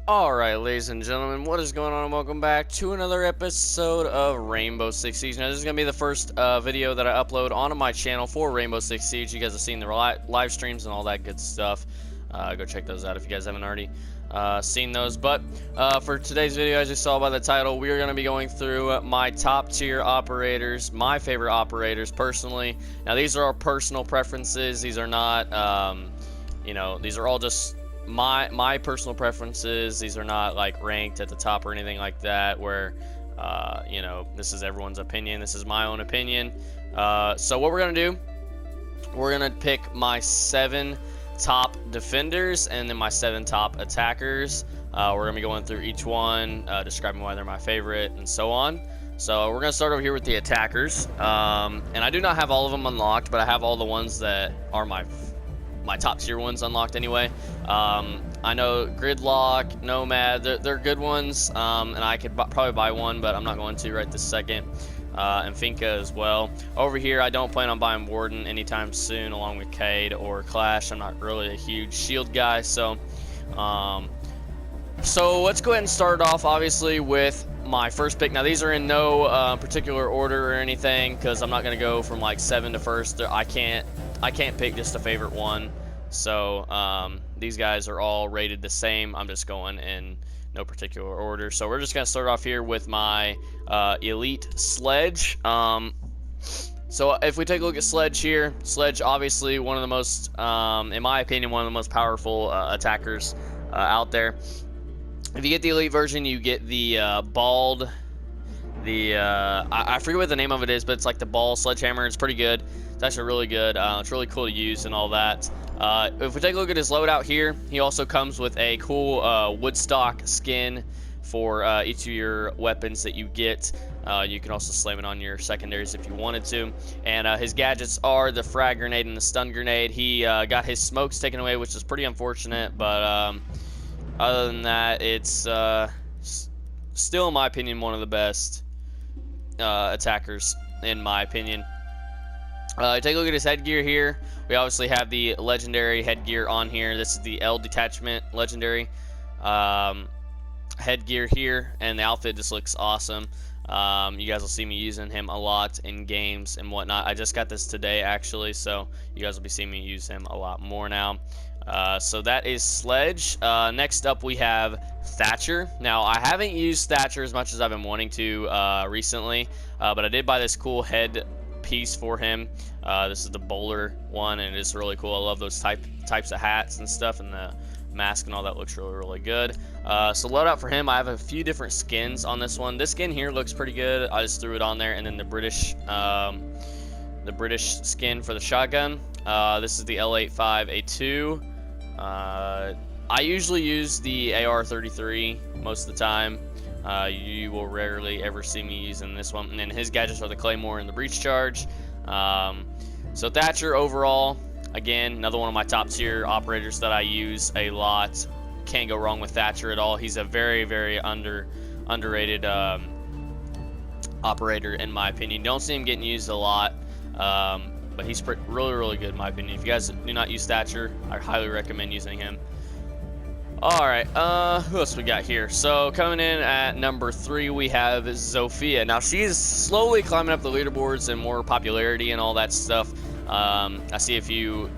Alright, ladies and gentlemen, what is going on, and welcome back to another episode of Rainbow Six Siege. Now, this is going to be the first video that I upload onto my channel for Rainbow Six Siege. You guys have seen the live streams and all that good stuff. Go check those out if you guys haven't already seen those. But for today's video, as you saw by the title, we are going to be going through my top tier operators, my favorite operators personally. Now, these are our personal preferences. These are not, you know, these are all just my personal preferences. These are not like ranked at the top or anything like that, where you know, this is everyone's opinion. This is my own opinion. So what we're gonna do, we're gonna pick my 7 top defenders and then my 7 top attackers. We're gonna be going through each one, describing why they're my favorite and so on. So we're gonna start over here with the attackers, and I do not have all of them unlocked, but I have all the ones that are my top tier ones unlocked anyway. I know Gridlock, Nomad, they're good ones, and I could probably buy one, but I'm not going to right this second. And Finka as well. Over here, I don't plan on buying Warden anytime soon, along with Cade or Clash. I'm not really a huge shield guy, so let's go ahead and start off, obviously, with my first pick. Now, these are in no particular order or anything, because I'm not going to go from like 7 to first. I can't pick just a favorite one. So these guys are all rated the same. I'm just going in no particular order. So we're just going to start off here with my elite Sledge. So if we take a look at Sledge here, Sledge obviously one of the most, in my opinion, one of the most powerful attackers out there. If you get the elite version, you get the bald, I forget what the name of it is, but it's like the ball sledgehammer. It's pretty good. It's actually really good. It's really cool to use and all that. If we take a look at his loadout here, he also comes with a cool Woodstock skin for each of your weapons that you get. You can also slam it on your secondaries if you wanted to. And his gadgets are the frag grenade and the stun grenade. He got his smokes taken away, which is pretty unfortunate, but other than that, it's still, in my opinion, one of the best attackers, in my opinion. Take a look at his headgear here. We obviously have the legendary headgear on here. This is the L detachment legendary headgear here, and the outfit just looks awesome. You guys will see me using him a lot in games and whatnot. I just got this today, actually, so you guys will be seeing me use him a lot more now. So that is Sledge. Next up, we have Thatcher. Now, I haven't used Thatcher as much as I've been wanting to recently, but I did buy this cool head piece for him. This is the bowler one, and it's really cool. I love those types of hats and stuff, and the mask and all that looks really good. So loadout for him, I have a few different skins on this one. This skin here looks pretty good. I just threw it on there, and then the British skin for the shotgun. This is the L85A2. I usually use the AR-33 most of the time. You will rarely ever see me using this one. And then his gadgets are the Claymore and the Breach Charge. So Thatcher overall, again, another one of my top tier operators that I use a lot. Can't go wrong with Thatcher at all. He's a very underrated operator, in my opinion. Don't see him getting used a lot, but he's really good, in my opinion. If you guys do not use Thatcher, I highly recommend using him. Alright, who else we got here? So, coming in at number 3, we have Sophia. Now, she's slowly climbing up the leaderboards and more popularity and all that stuff. I see a few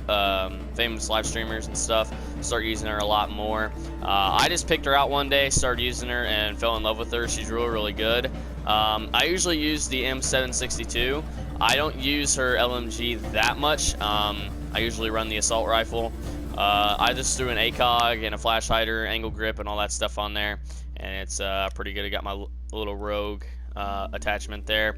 famous live streamers and stuff start using her a lot more. I just picked her out one day, started using her, and fell in love with her. She's really good. I usually use the M762. I don't use her LMG that much. I usually run the assault rifle. I just threw an ACOG and a flash hider, angle grip, and all that stuff on there, and it's pretty good. I got my little rogue attachment there.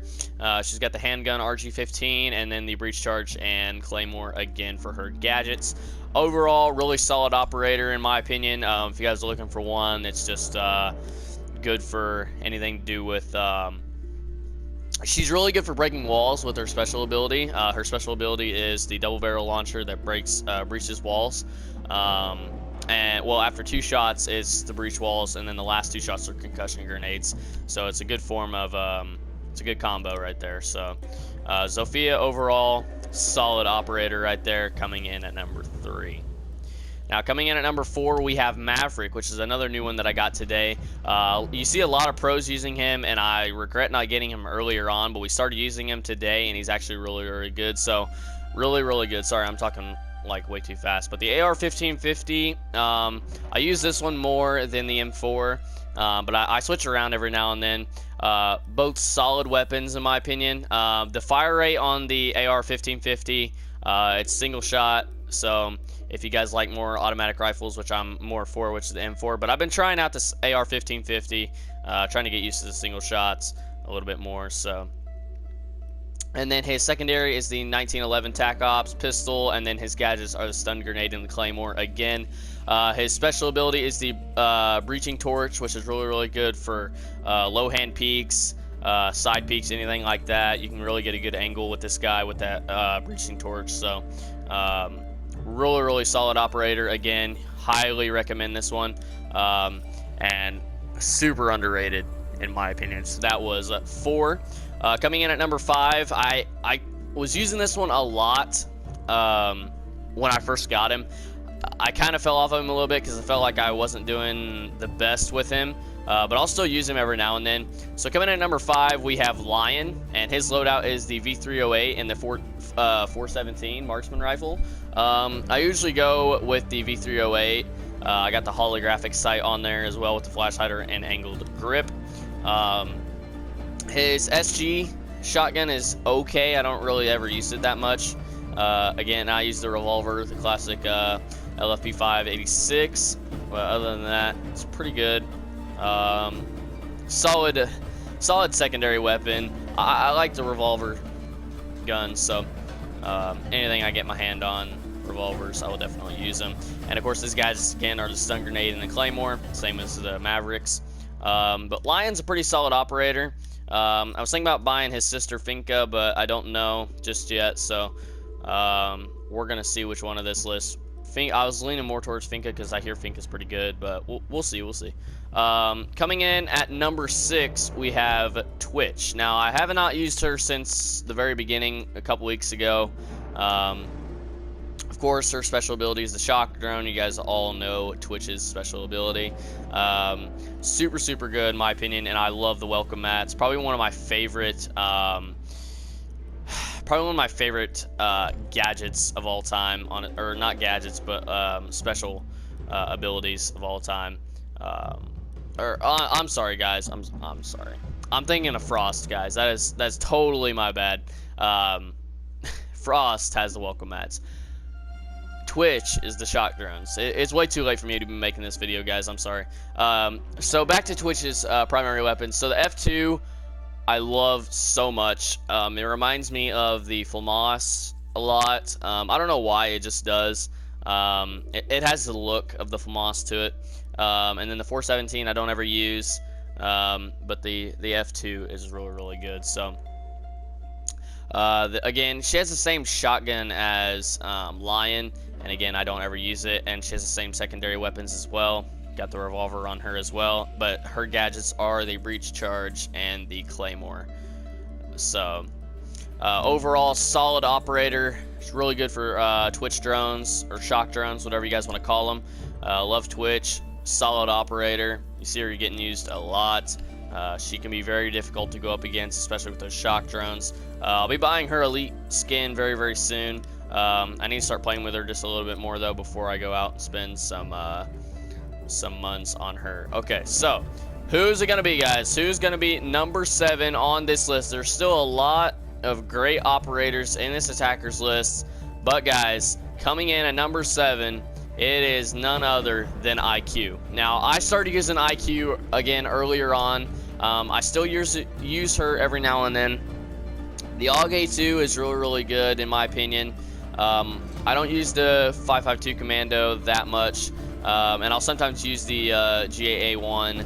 She's got the handgun RG-15, and then the breach charge and claymore again for her gadgets. Overall, really solid operator, in my opinion. If you guys are looking for one, it's just good for anything to do with. She's really good for breaking walls with her special ability. Her special ability is the double barrel launcher that breaches walls. And well, after 2 shots, it's the breach walls, and then the last 2 shots are concussion grenades. So it's a good form of, it's a good combo right there. So Sophia overall, solid operator right there, coming in at number 3. Now, coming in at number 4, we have Maverick, which is another new one that I got today. You see a lot of pros using him, and I regret not getting him earlier on, but we started using him today, and he's actually really, really good. So, really, really good. Sorry, I'm talking like way too fast. But the AR-1550, I use this one more than the M4, but I switch around every now and then. Both solid weapons, in my opinion. The fire rate on the AR-1550, it's single shot, so if you guys like more automatic rifles, which I'm more for, which is the M4, but I've been trying out this AR-1550, trying to get used to the single shots a little bit more, so. And then his secondary is the 1911 TAC Ops pistol, and then his gadgets are the stun grenade and the claymore again. His special ability is the breaching torch, which is really, really good for low hand peeks, side peeks, anything like that. You can really get a good angle with this guy with that breaching torch. So really, really solid operator. Again, highly recommend this one, and super underrated in my opinion. So that was 4. Coming in at number 5, I was using this one a lot when I first got him. I kind of fell off of him a little bit because I felt like I wasn't doing the best with him, but I'll still use him every now and then. So coming in at number 5, we have Lion, and his loadout is the V308 and the 417 marksman rifle. I usually go with the V308. I got the holographic sight on there as well with the flash hider and angled grip. His SG shotgun is okay. I don't really ever use it that much. Again, I use the revolver, the classic LFP 586. But other than that, it's pretty good. Solid secondary weapon. I like the revolver gun, so anything I get my hand on, revolvers, I will definitely use them. And of course, these guys again are the stun grenade and the claymore, same as the Mavericks. But Lion's a pretty solid operator. I was thinking about buying his sister Finka, but I don't know just yet, so we're gonna see which one of this list. I was leaning more towards Finka because I hear Finka's pretty good, but we'll see. Coming in at number 6, we have Twitch. Now, I have not used her since the very beginning, a couple weeks ago. Of course, her special ability is the shock drone. You guys all know Twitch's special ability. Super, super good in my opinion, and I love the welcome mat. It's probably one of my favorite, gadgets of all time. Or not gadgets, but special abilities of all time. I'm sorry, guys. I'm sorry. I'm thinking of Frost, guys. That's totally my bad. Frost has the welcome mats. Twitch is the shock drones. It's way too late for me to be making this video, guys. I'm sorry. So back to Twitch's primary weapons. So the F2, I love so much. It reminds me of the FAMAS a lot. I don't know why, it just does. It has the look of the FAMAS to it. And then the 417 I don't ever use, but the F2 is really, really good. So again, she has the same shotgun as Lion, and again, I don't ever use it, and she has the same secondary weapons as well. Got the revolver on her as well, but her gadgets are the breach charge and the claymore. So overall, solid operator. It's really good for Twitch drones or shock drones, whatever you guys want to call them. Love Twitch. Solid operator. You see her getting used a lot. She can be very difficult to go up against, especially with those shock drones. I'll be buying her elite skin very, very soon. I need to start playing with her just a little bit more though before I go out and spend some months on her. Okay, so who's it gonna be, guys? Who's gonna be number 7 on this list? There's still a lot of great operators in this attackers list, but guys, coming in at number 7, it is none other than IQ. Now, I started using IQ again earlier on. I still use her every now and then. The AUG A2 is really, really good in my opinion. I don't use the 552 Commando that much, and I'll sometimes use the GAA1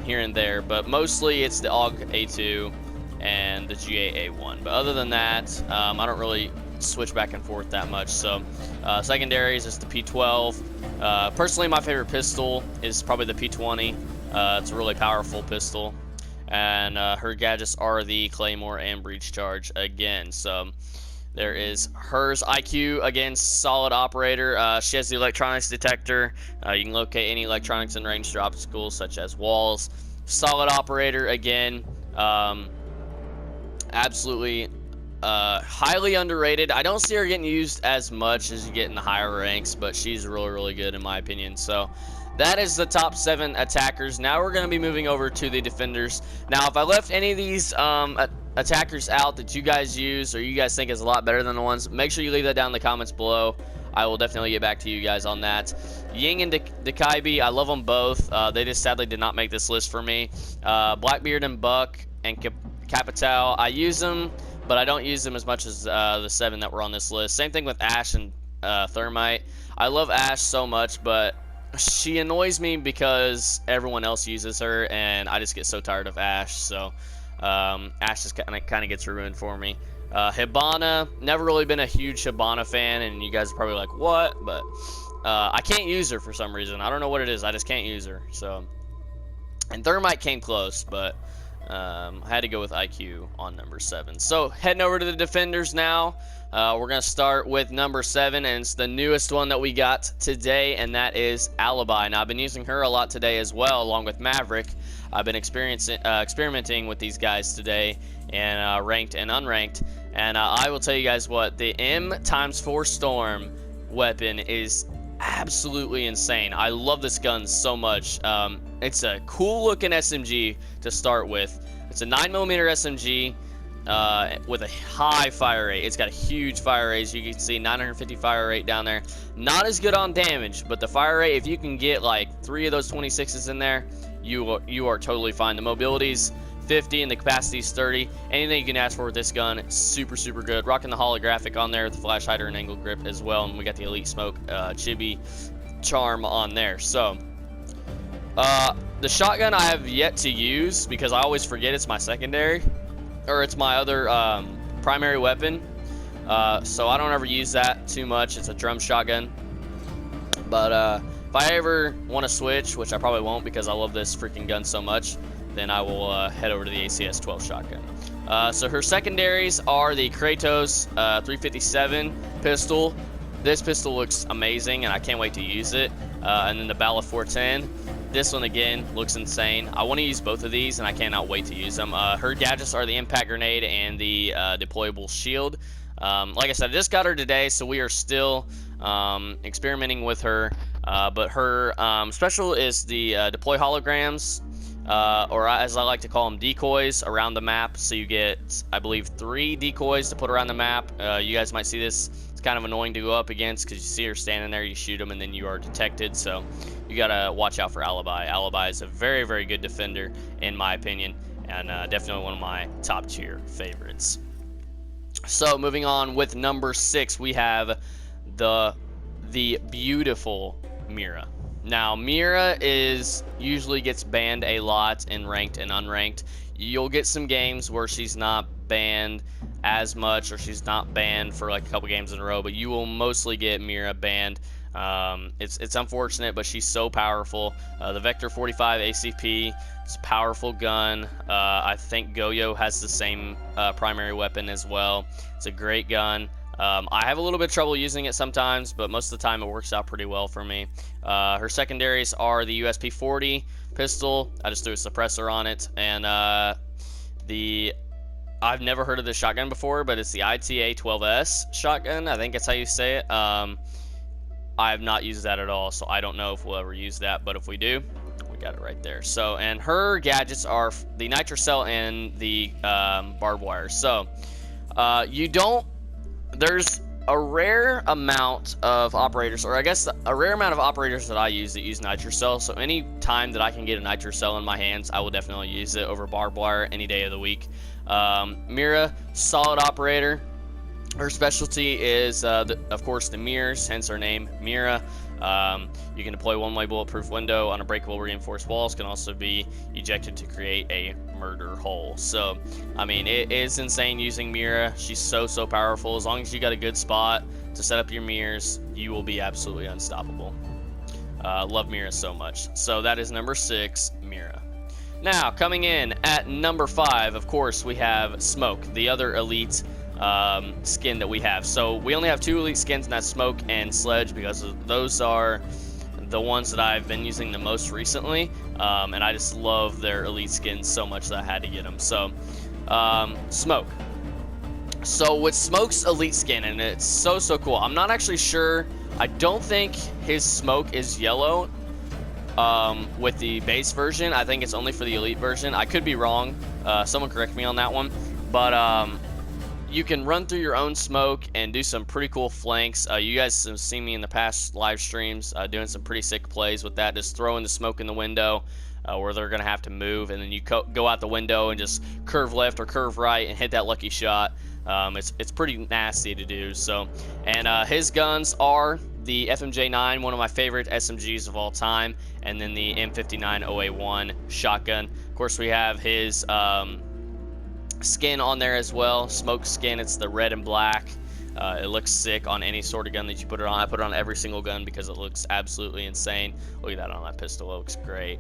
here and there, but mostly it's the AUG A2 and the GAA1. But other than that, I don't really switch back and forth that much. So secondaries is the P12. Personally, my favorite pistol is probably the P20. It's a really powerful pistol, and her gadgets are the claymore and breach charge again. So There is hers IQ, again, solid operator. She has the electronics detector. You can locate any electronics and ranged obstacles such as walls. Solid operator again. Absolutely highly underrated. I don't see her getting used as much as you get in the higher ranks, but she's really, really good in my opinion. So that is the top 7 attackers. Now we're going to be moving over to the defenders. Now, if I left any of these attackers out that you guys use or you guys think is a lot better than the ones, make sure you leave that down in the comments below. I will definitely get back to you guys on that. Ying and Dekaibi, I love them both. They just sadly did not make this list for me. Blackbeard and Buck and Capital, I use them, but I don't use them as much as the 7 that were on this list. Same thing with Ash and Thermite. I love Ash so much, but she annoys me because everyone else uses her, and I just get so tired of Ash. So Ash just kind of gets ruined for me. Hibana, never really been a huge Hibana fan, and you guys are probably like, what? But I can't use her for some reason. I don't know what it is. I just can't use her. So, and Thermite came close, but I had to go with IQ on number 7. So heading over to the defenders now. We're going to start with number 7, and it's the newest one that we got today, and that is Alibi. Now, I've been using her a lot today as well, along with Maverick. I've been experimenting with these guys today, and ranked and unranked. And I will tell you guys what, the M×4 Storm weapon is absolutely insane. I love this gun so much. It's a cool looking SMG to start with. It's a 9mm SMG with a high fire rate. It's got a huge fire rate, as you can see, 950 fire rate down there. Not as good on damage, but the fire rate, if you can get like 3 of those 26s in there, you are totally fine. The mobility's 50 and the capacity's 30. Anything you can ask for with this gun, super, super good. Rocking the holographic on there, the flash hider and angle grip as well, and we got the Elite Smoke chibi charm on there. So the shotgun I have yet to use because I always forget it's my secondary, or it's my other primary weapon. So I don't ever use that too much. It's a drum shotgun. But if I ever want to switch, which I probably won't because I love this freaking gun so much, then I will head over to the ACS-12 shotgun. So her secondaries are the Kratos 357 pistol. This pistol looks amazing, and I can't wait to use it. And then the Bala 410. This one, again, looks insane. I want to use both of these, and I cannot wait to use them. Her gadgets are the impact grenade and the deployable shield. Like I said, I just got her today, so we are still experimenting with her. But her special is the deploy holograms, or as I like to call them, decoys around the map. So you get, I believe, 3 decoys to put around the map. You guys might see this. It's kind of annoying to go up against because you see her standing there, you shoot them, and then you are detected. So you gotta watch out for Alibi. Alibi is a very, very good defender in my opinion, and definitely one of my top tier favorites. So moving on with number 6, we have the beautiful Mira. Now, Mira usually gets banned a lot in ranked and unranked. You'll get some games where she's not banned as much, or she's not banned for like a couple games in a row, but you will mostly get Mira banned. It's unfortunate, but she's so powerful. The Vector 45 ACP, it's a powerful gun. I think Goyo has the same primary weapon as well. It's a great gun. I have a little bit of trouble using it sometimes, but most of the time it works out pretty well for me. Her secondaries are the USP 40 pistol. I just threw a suppressor on it, and I've never heard of this shotgun before, but it's the ITA 12S shotgun. I think that's how you say it. I have not used that at all, so I don't know if we'll ever use that, but if we do, we got it right there. So, and her gadgets are the nitrocell and the barbed wire. So, there's a rare amount of operators, or I guess a rare amount of operators that I use that use nitrocell. So any time that I can get a nitrocell in my hands, I will definitely use it over barbed wire any day of the week. Mira, solid operator. Her specialty is, of course, the mirrors, hence her name, Mira. You can deploy one-way bulletproof window on unbreakable reinforced walls. Can also be ejected to create a murder hole. So, I mean, it is insane using Mira. She's so powerful. As long as you got a good spot to set up your mirrors, you will be absolutely unstoppable. Love Mira so much. So that is number 6, Mira. Now, coming in at number 5, of course, we have Smoke, the other elite skin that we have. So we only have 2 elite skins, and that's Smoke and Sledge, because those are the ones that I've been using the most recently, and I just love their elite skins so much that I had to get them. So Smoke. So with Smoke's elite skin, and it's so cool. I'm not actually sure. I don't think his Smoke is yellow with the base version. I think it's only for the elite version. I could be wrong. Someone correct me on that one. But you can run through your own Smoke and do some pretty cool flanks. You guys have seen me in the past live streams doing some pretty sick plays with that, just throwing the Smoke in the window where they're going to have to move, and then you go out the window and just curve left or curve right and hit that lucky shot. It's pretty nasty to do. So, and his guns are the FMJ9, one of my favorite SMGs of all time, and then the M59 OA1 shotgun. Of course, we have his skin on there as well, Smoke skin. It's the red and black. It looks sick on any sort of gun that you put it on. I put it on every single gun because it looks absolutely insane. Look at that on that pistol, it looks great.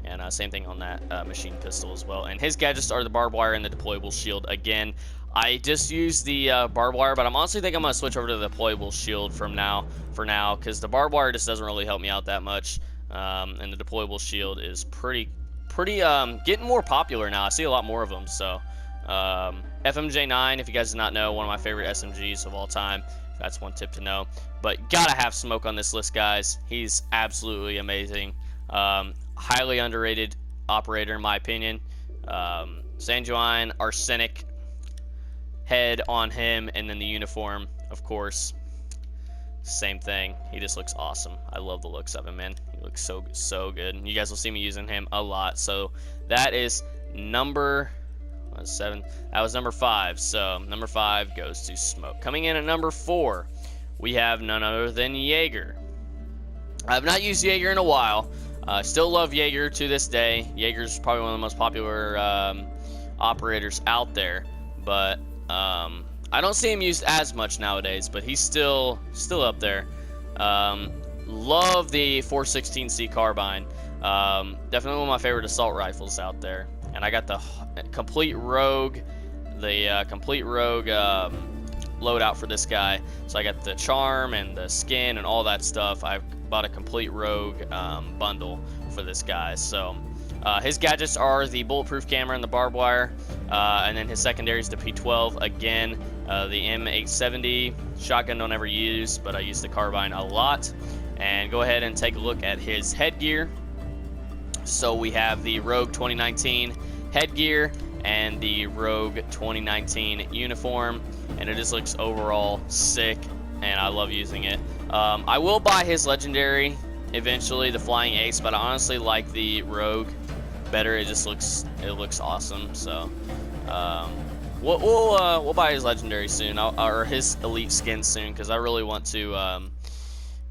And same thing on that machine pistol as well. And his gadgets are the barbed wire and the deployable shield. Again, I just use the barbed wire, but I'm honestly think I'm gonna switch over to the deployable shield for now, because the barbed wire just doesn't really help me out that much. And the deployable shield is pretty getting more popular now. I see a lot more of them. So FMJ9, if you guys do not know, one of my favorite SMGs of all time. That's one tip to know. But gotta have Smoke on this list, guys. He's absolutely amazing. Highly underrated operator in my opinion. Sanjuine, arsenic head on him, and then the uniform, of course, same thing. He just looks awesome. I love the looks of him, man. He looks so good. You guys will see me using him a lot. So that is number 7. That was number 5. So number 5 goes to Smoke. Coming in at number 4, we have none other than Jager. I have not used Jager in a while. Still love Jager to this day. Jager's probably one of the most popular operators out there, but I don't see him used as much nowadays, but he's still up there. Love the 416C carbine. Definitely one of my favorite assault rifles out there. And I got the complete rogue, loadout for this guy. So I got the charm and the skin and all that stuff. I bought a complete rogue bundle for this guy. So his gadgets are the bulletproof camera and the barbed wire, and then his secondary is the P12. Again, the M870 shotgun don't ever use, but I use the carbine a lot. And go ahead and take a look at his headgear. So we have the Rogue 2019 headgear and the Rogue 2019 uniform, and it just looks overall sick, and I love using it. I will buy his legendary eventually, the Flying Ace, but I honestly like the Rogue better. It looks awesome. So we'll buy his legendary soon, or his elite skin soon, because I really want to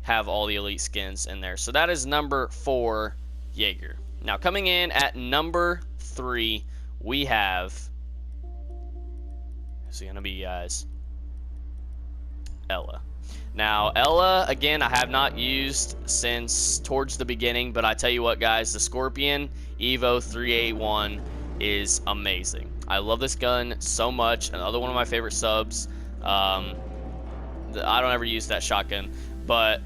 have all the elite skins in there. So that is number 4, Jager. Now coming in at number 3, we have, who's it gonna be, guys? Ela. Now Ela, again, I have not used since towards the beginning, but I tell you what, guys, the Scorpion Evo 381 is amazing. I love this gun so much. Another one of my favorite subs. I don't ever use that shotgun, but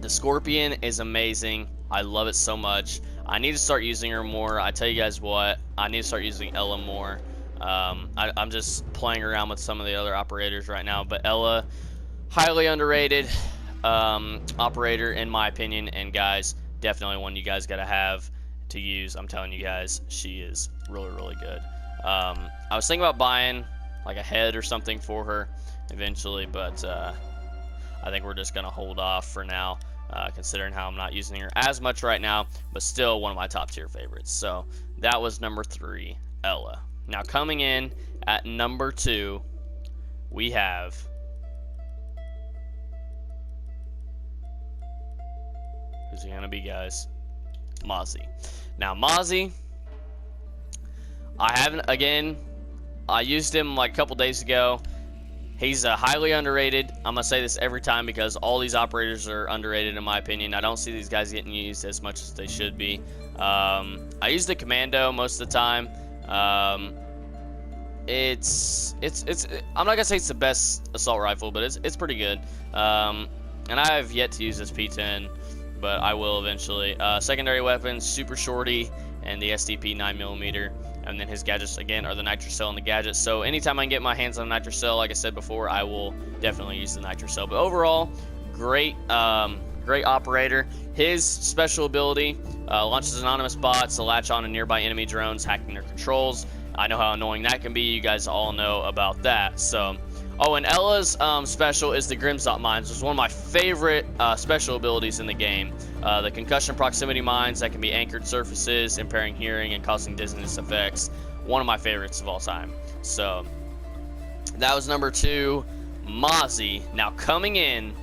the Scorpion is amazing. I love it so much. I need to start using her more. I tell you guys what, I need to start using Ela more. I'm just playing around with some of the other operators right now, but Ela, highly underrated operator in my opinion, and guys, definitely one you guys gotta have to use. I'm telling you guys, she is really good. I was thinking about buying like a head or something for her eventually, but I think we're just gonna hold off for now. Considering how I'm not using her as much right now, but still one of my top tier favorites. So that was number 3, Ela. Now coming in at number 2, we have who's he gonna be, guys? Mozzie. Now Mozzie, I used him like a couple days ago. He's highly underrated. I'm going to say this every time because all these operators are underrated in my opinion. I don't see these guys getting used as much as they should be. I use the Commando most of the time. it's I'm not gonna say it's the best assault rifle, but it's pretty good. And I have yet to use this P10, but I will eventually. Secondary weapons, super shorty, and the STP 9mm. And then his gadgets, again, are the nitrocell and the gadgets. So anytime I can get my hands on a nitrocell, like I said before, I will definitely use the nitrocell. But overall, great operator. His special ability launches anonymous bots to latch on to nearby enemy drones, hacking their controls. I know how annoying that can be. You guys all know about that. So, oh, and Ella's special is the Grimsdot mines. It's one of my favorite special abilities in the game. The concussion proximity mines that can be anchored surfaces, impairing hearing and causing dizziness effects. One of my favorites of all time. So, that was number 2, Mozzie. Now coming in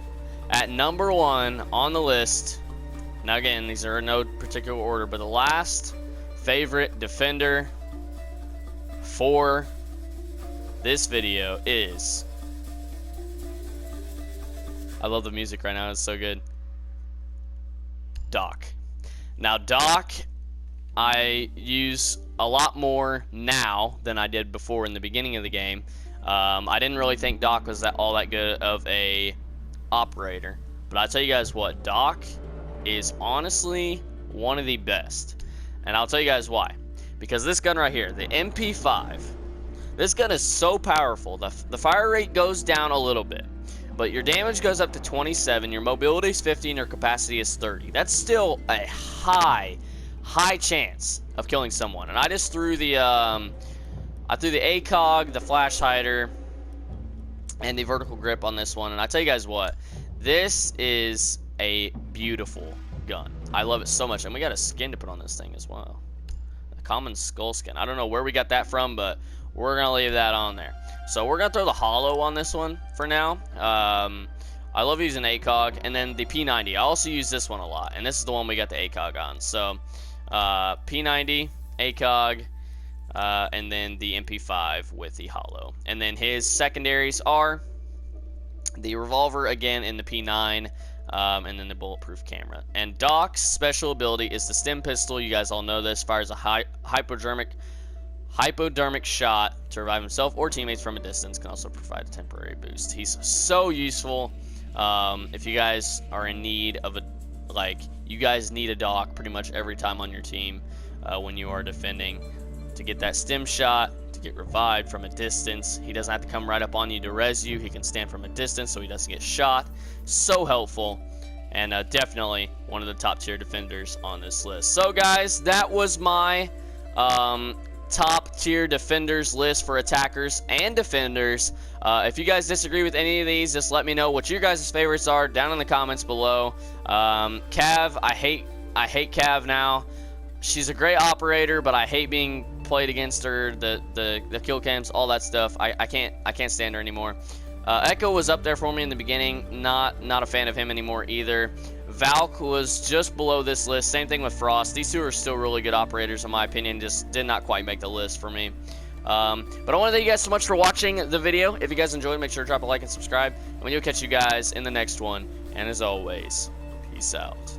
at number 1 on the list. Now again, these are in no particular order, but the last favorite defender for this video is, I love the music right now, it's so good, Doc. Now Doc, I use a lot more now than I did before in the beginning of the game. I didn't really think Doc was all that good of a operator, but I tell you guys what, Doc is honestly one of the best, and I'll tell you guys why. Because this gun right here, the MP5, this gun is so powerful. The fire rate goes down a little bit, but your damage goes up to 27, your mobility is 50, and your capacity is 30. That's still a high chance of killing someone. And I just threw the ACOG, the flash hider, and the vertical grip on this one. And I tell you guys what, this is a beautiful gun. I love it so much. And we got a skin to put on this thing as well. The common skull skin. I don't know where we got that from, but we're going to leave that on there. So we're going to throw the hollow on this one for now. I love using ACOG. And then the P90. I also use this one a lot. And this is the one we got the ACOG on. So P90, ACOG, and then the MP5 with the hollow. And then his secondaries are the revolver again in the P9, and then the bulletproof camera. And Doc's special ability is the stim pistol. You guys all know this. Fires a hypodermic shot to revive himself or teammates from a distance. Can also provide a temporary boost. He's so useful. If you guys are in need of you guys need a Doc pretty much every time on your team when you are defending, to get that stim shot, to get revived from a distance. He doesn't have to come right up on you to res you. He can stand from a distance so he doesn't get shot. So helpful, and definitely one of the top tier defenders on this list. So guys, that was my top tier defenders list for attackers and defenders. If you guys disagree with any of these, just let me know what your guys' favorites are down in the comments below. Cav, I hate Cav now. She's a great operator, but I hate being played against her. The kill cams, all that stuff. I can't stand her anymore. Echo was up there for me in the beginning. Not a fan of him anymore either. Valk was just below this list. Same thing with Frost. These two are still really good operators in my opinion. Just did not quite make the list for me. But I want to thank you guys so much for watching the video. If you guys enjoyed, make sure to drop a like and subscribe. And we'll catch you guys in the next one. And as always, peace out.